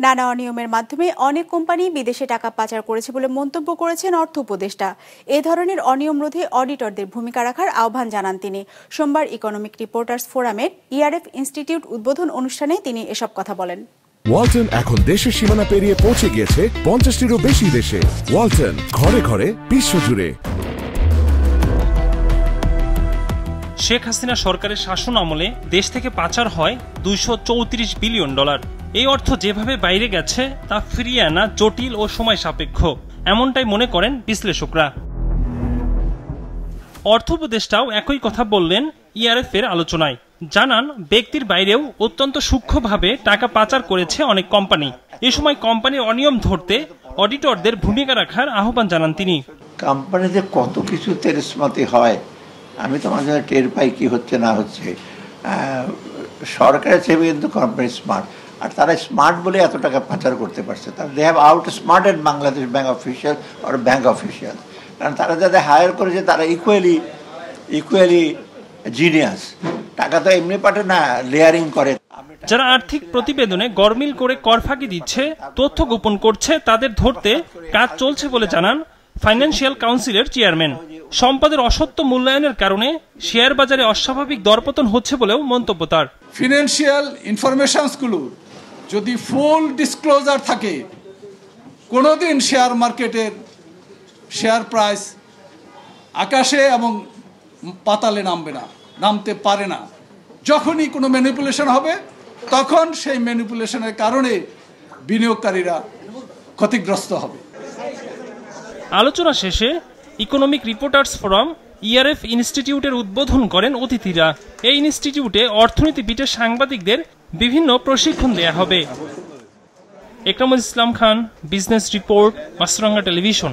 নানা অনিয়মের মাধ্যমে অনেক কোম্পানি বিদেশে টাকা পাচার করেছে বলে মন্তব্য করেছেন অর্থ উপদেষ্টা। এ ধরনের অনিয়ম রোধে অডিটরদের ভূমিকা রাখার আহ্বান জানান তিনি। সোমবার ইকোনমিক রিপোর্টার্স ফোরামের ইআরএফ ইনস্টিটিউট উদ্বোধন অনুষ্ঠানে তিনি এসব কথা বলেন। ওয়ালটন এখন দেশের সীমানা পেরিয়ে পৌঁছে গিয়েছে 50টিরও বেশি দেশে। ওয়ালটন, ঘরে ঘরে বিশ্বজুড়ে। শেখ হাসিনা সরকারের শাসন আমলে দেশ থেকে পাচার হয় $234 বিলিয়ন। এই অর্থ যেভাবে বাইরে গেছে তা ফিরিয়ে আনা জটিল ও সময় সাপেক্ষ, এমনটাই মনে করেন বিশ্লেষকরা। অর্থ উপদেষ্টাও একই কথা বললেন ইআরএফ এর আলোচনায়। জানান, ব্যক্তির বাইরেও অত্যন্ত সূক্ষ্মভাবে টাকা পাচার করেছে অনেক কোম্পানি। এ সময় কোম্পানির অনিয়ম ধরতে অডিটরদের ভূমিকা রাখার আহ্বান জানান তিনি। কোম্পানিতে কত কিছু তেরস্মতি হয়, আমি তো মাঝে টের পাই কি হচ্ছে না হচ্ছে। সরকারের চেয়ে কিন্তু কোম্পানি স্মার্ট, আর তারা স্মার্ট বলে এত টাকা পাচার করতে পারছে। They have outsmarted Bangladesh bank official আর ব্যাংক অফিসিয়াল, কারণ তারা যাদের হায়ার করেছে তারা ইকুয়ালি জিনিয়াস। টাকা তো এমনি পাঠে না, লেয়ারিং করে। যারা আর্থিক প্রতিবেদনে গরমিল করে কর ফাঁকি দিচ্ছে, তথ্য গোপন করছে, তাদের ধরতে কাজ চলছে বলে জানান ফাইন্যান্সিয়াল কাউন্সিলের চেয়ারম্যান। সম্পদের অসত্য মূল্যায়নের কারণে শেয়ার বাজারে অস্বাভাবিক দরপতন হচ্ছে বলেও মন্তব্য তার। ফিনান্সিয়াল ইনফরমেশনসগুলো যদি ফুল ডিসক্লোজার থাকে, কোনোদিন শেয়ার মার্কেটের শেয়ার প্রাইস আকাশে এবং পাতালে নামতে পারে না। যখনই কোনো ম্যানিপুলেশন হবে, তখন সেই ম্যানিপুলেশনের কারণে বিনিয়োগকারীরা ক্ষতিগ্রস্ত হবে। আলোচনা শেষে ইকোনমিক রিপোর্টার্স ফোরাম ইআরএফ ইনস্টিটিউটের উদ্বোধন করেন অতিথিরা। এই ইনস্টিটিউটে অর্থনীতিবিদের সাংবাদিকদের বিভিন্ন প্রশিক্ষণ দেয়া হবে। একরামুল ইসলাম খান, বিজনেস রিপোর্ট, মাছরাঙ্গা টেলিভিশন।